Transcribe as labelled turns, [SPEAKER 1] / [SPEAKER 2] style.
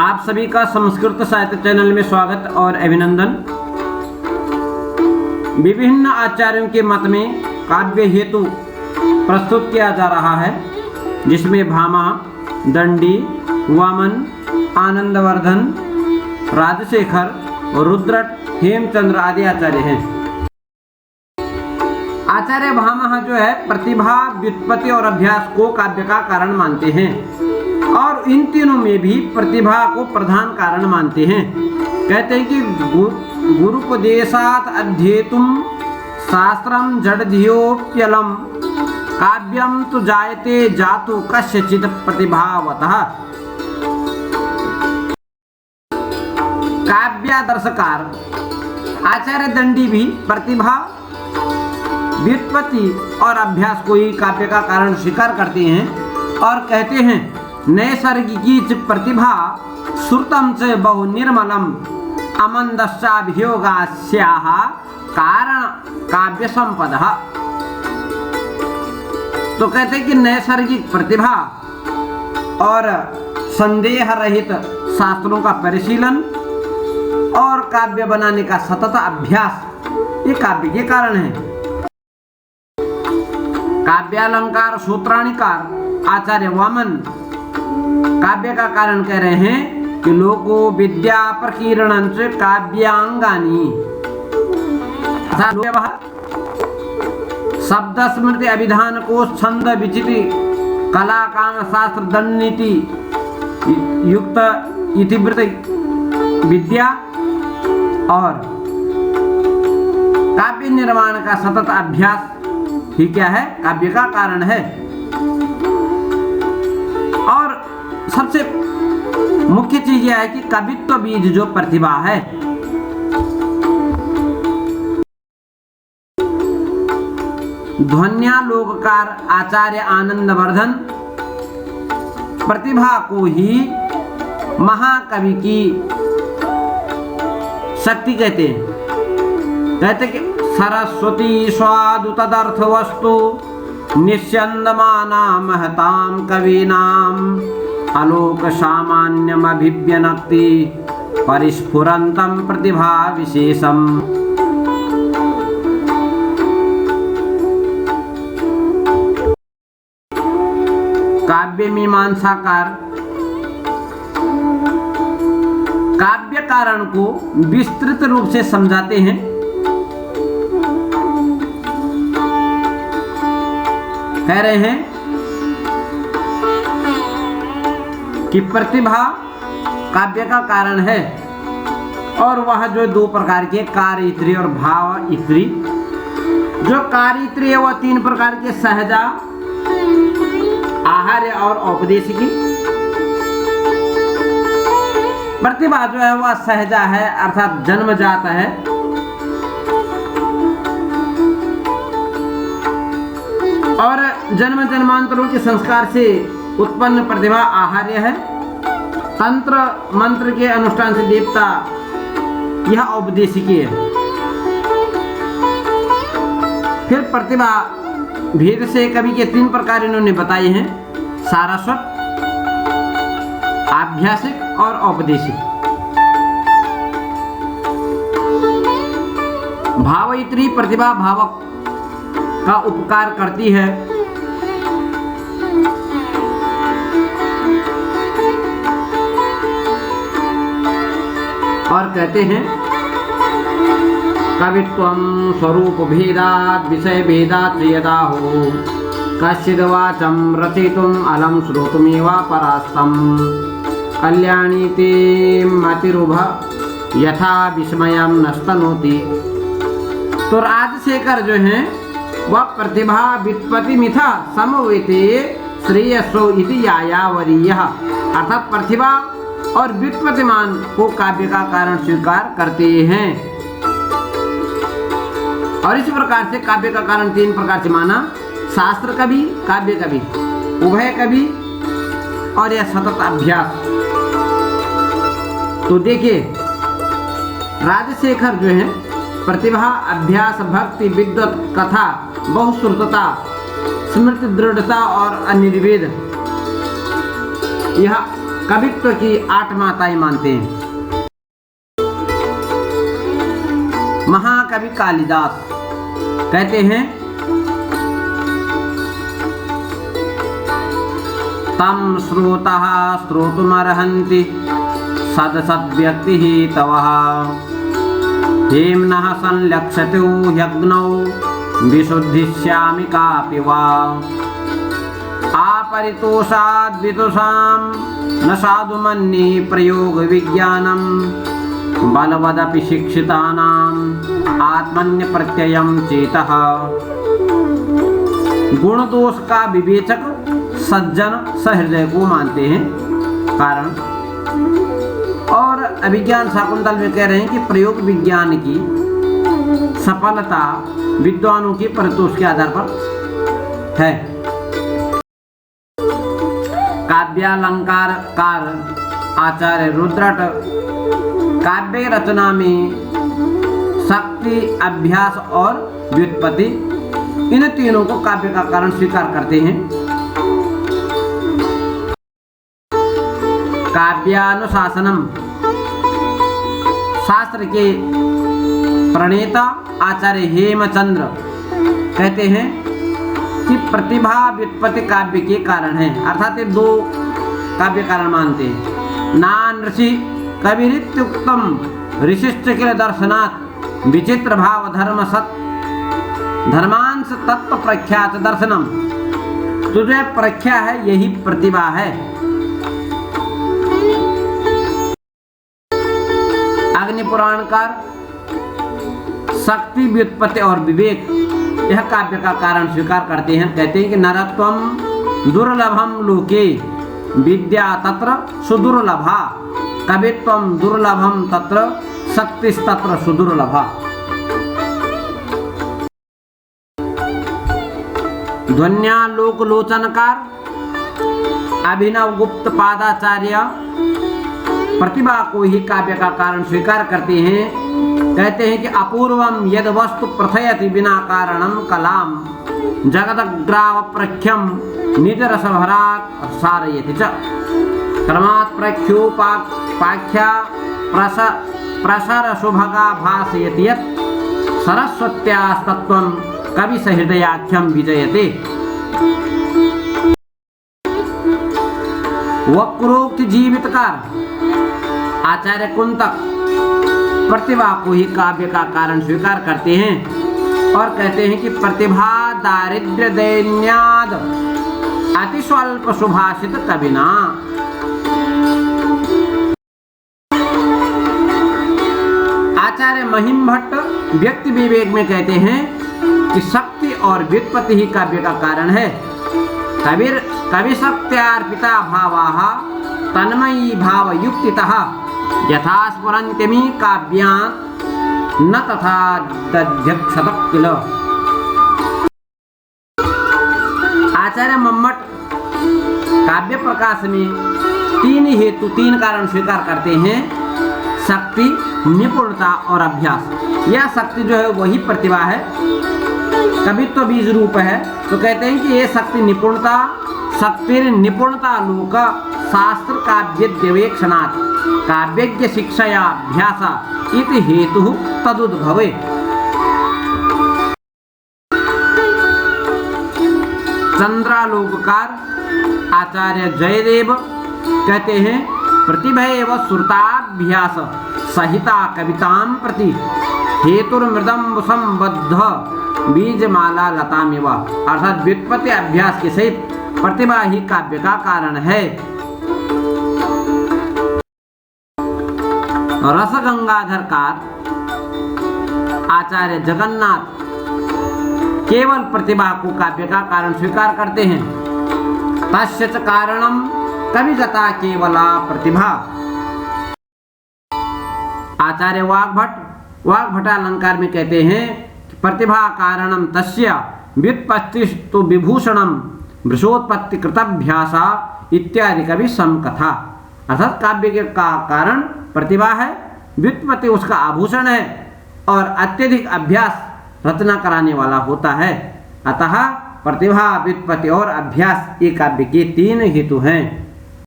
[SPEAKER 1] आप सभी का संस्कृत साहित्य चैनल में स्वागत और अभिनंदन। विभिन्न आचार्यों के मत में काव्य हेतु प्रस्तुत किया जा रहा है, जिसमें भामा, दंडी, वामन, आनंदवर्धन, राजशेखर, रुद्रट, हेमचंद्र आदि आचार्य हैं। आचार्य भामा जो है प्रतिभा, व्युत्पत्ति और अभ्यास को काव्य का कारण मानते हैं और इन तीनों में भी प्रतिभा को प्रधान कारण मानते हैं। कहते हैं कि गुरुपदेशात् अध्येतुम शास्त्रम जडधियोप्यलम काव्यम तु जायते जातु कस्यचित् प्रतिभावतः। काव्यादर्शकार आचार्य दंडी भी प्रतिभा, व्युत्पत्ति और अभ्यास को ही काव्य का कारण स्वीकार करते हैं और कहते हैं नैसर्गिकी प्रतिभा श्रुतं च बहु निर्मलम अमन्दस्याभियोगास्याः कारण काव्य संपदः। तो कहते हैं कि नैसर्गिक प्रतिभा और संदेह रहित शास्त्रों का परिशीलन और काव्य बनाने का सतत अभ्यास ये काव्य के कारण है। काव्यालंकार सूत्राणिकार आचार्य वामन काव्य का कारण कह रहे हैं कि लोको विद्या प्रकीर्णं च काव्यांगानि शब्द स्मृति अभिधान कोश छंद विचिति कला काम शास्त्र दंड नीति युक्त इतिवृत्त विद्या और काव्य निर्माण का सतत अभ्यास ही क्या है, काव्य का कारण है। और सबसे मुख्य चीज यह है कि कवित्व बीज जो प्रतिभा है, ध्वन्यालोककार आचार्य आनंदवर्धन प्रतिभा को ही महाकवि की शक्ति कहते हैं। कहते कि सरस्वती स्वादु तदर्थ वस्तु निस्यन्दमाना महतां कवीनां आलोक सामान्यम अभिव्यनक्ति परिस्फुरन्तं प्रतिभा विशेषम। काव्य मीमांसाकार काव्य कारण को विस्तृत रूप से समझाते हैं। कह रहे हैं कि प्रतिभा काव्य का कारण है और वह जो दो प्रकार के कार्य इत्री और भाव इत्री। जो कार्य इत्री है वह तीन प्रकार के सहजा, आहार्य और औपदेशिकी। प्रतिभा जो है वह सहजा है अर्थात जन्मजात है और जन्म जन्मांतरों के संस्कार से उत्पन्न प्रतिभा आहार्य है। तंत्र मंत्र के अनुष्ठान से देवता यह औपदेशिकी है। फिर प्रतिभा भेद से कवि के तीन प्रकार इन्होंने बताए हैं, सारस्वत, आभ्यासिक और औपदेशिक। भावयित्री प्रतिभा भावक का उपकार करती है और कहते हैं कवित्वं स्वरूप भेदात् विषय भेदात् यदा हो कश्चिद् वाचं रचयितुम् अलम श्रोतुमेव परास्तम कल्याणी ते मतिरुभ यथा विस्मयं नस्तनोति। तो राजशेखर जो हैं वह प्रतिभा व्युत्पत्ति मिथा समवेते श्रेयसो इति यायावरीयः अर्थात प्रतिभा और व्युत्पत्तिमान को काव्य का कारण स्वीकार करते हैं। और इस प्रकार से काव्य का कारण तीन प्रकार से माना, शास्त्र कवि, काव्य कवि, उभय कवि और यह सतत अभ्यास। तो देखिए राजशेखर जो है प्रतिभा, अभ्यास, भक्ति, विद्वत, कथा, बहुश्रुतता, स्मृति दृढ़ता और अनिर्वेद यह कवित्व की 8 माताएं मानते हैं। महाकवि कालिदास कहते हैं तम श्रोतः श्रोतुमर्हन्ति सदसद्व्यक्तिः तवः हेम्नः संलक्ष्यते ह्यग्नौ विशुद्धिस्यामि कापि वा आपरितोषाद् विदुषां न साधु मन्ये प्रयोग विज्ञानं बलवदपि शिक्षितानाम् आत्मन्य प्रत्ययं चेतः। गुण दोष का विवेचक सज्जन सहृदय को मानते हैं कारण, और अभिज्ञान शाकुंतल में कह रहे हैं कि प्रयोग विज्ञान की सफलता विद्वानों की परितोष के आधार पर है। काव्यालंकारकार आचार्य रुद्रट काव्य रचना में शक्ति, अभ्यास और व्युत्पत्ति इन तीनों को काव्य का कारण स्वीकार करते हैं। काव्यानुशासनम शास्त्र के प्रणेता आचार्य हेमचंद्र कहते हैं कि प्रतिभा व्युत्पत्ति काव्य के कारण है, अर्थात ये 2 काव्य कारण मानते हैं। नान ऋषि कविरित्युक्तम ऋषिश्च किल दर्शनात् विचित्र भाव धर्म सत धर्मांश तत्व प्रख्यात दर्शनम। तो जो प्रख्या है यही प्रतिभा है। अग्नि पुराणकार शक्ति, व्युत्पत्ति और विवेक यह काव्य का कारण स्वीकार करते हैं। कहते हैं कि नरत्वम दुर्लभम लोके विद्या तत्र सुदुर्लभा कवित्वम दुर्लभम तत्र शक्तिस्तत्र सुदुर्लभा। ध्वन्यालोक लोचनकार अभिनव गुप्त पादाचार्य प्रतिभा को ही काव्य का कारण स्वीकार करते हैं। कहते हैं कि अपूर्वम यद वस्तु प्रथयति बिना कारणम कलाम जगदग्राव प्रख्यम निजरसभरात् सारयति च क्रमात् प्रख्योपाख्या प्रसर शुभगा भासयति यत् सरस्वत्यास्तत्वं कवि सहृदयाख्यम विजयते। वक्रोक्ति जीवितकार आचार्य कुंतक प्रतिभा को ही काव्य का कारण स्वीकार करते हैं और कहते हैं कि प्रतिभा दारिद्र्य दैन्याद अति स्वल्प सुभाषित कविना। आचार्य महिम भट्ट व्यक्ति विवेक में कहते हैं कि शक्ति और व्युत्पत्ति ही काव्य का कारण है। कवि शक्त्यार्पिता भावाः तन्मयी भाव युक्तितः यथा स्फुरन्त्यमी काव्यात् न तथा दध्यक्षत किल। आचार्य मम्मट काव्य प्रकाश में 3 कारण स्वीकार करते हैं। शक्ति, निपुणता और अभ्यास। यह शक्ति जो है वही प्रतिभा है, कवित्व बीज रूप है। तो कहते हैं कि ये शक्ति निपुणता, शक्ति निपुणता लोक शास्त्र काव्य दिवेक्षणात् काव्यज्ञ शिक्षया अभ्यासा इति हेतु तदुद्भवे। चंद्रालोककार आचार्य जयदेव कहते हैं प्रतिभैव श्रुताभ्यास सहिता कवितां प्रति हेतुर्मृदम्ब संबद्ध बीजमाला लतामिव। अर्थात व्युत्पत्ति अभ्यास के सहित प्रतिभा ही काव्य का कारण है। रसगंगाधरकार आचार्य जगन्नाथ केवल प्रतिभा को काव्य का कारण स्वीकार करते हैं। तस्य च कारणम कविगता केवला प्रतिभा। आचार्य वाग्भटालंकार में कहते हैं प्रतिभा कारणम तस्य व्युत्पत्तिस्तु विभूषणम वृषोत्पत्ति कृतभ्यासा इत्यादि कवि समकथा। अर्थात काव्य के का कारण प्रतिभा है, व्युत्पत्ति उसका आभूषण है और अत्यधिक अभ्यास रचना कराने वाला होता है। अतः प्रतिभा, व्युत्पत्ति और अभ्यास ये काव्य के 3 हेतु हैं।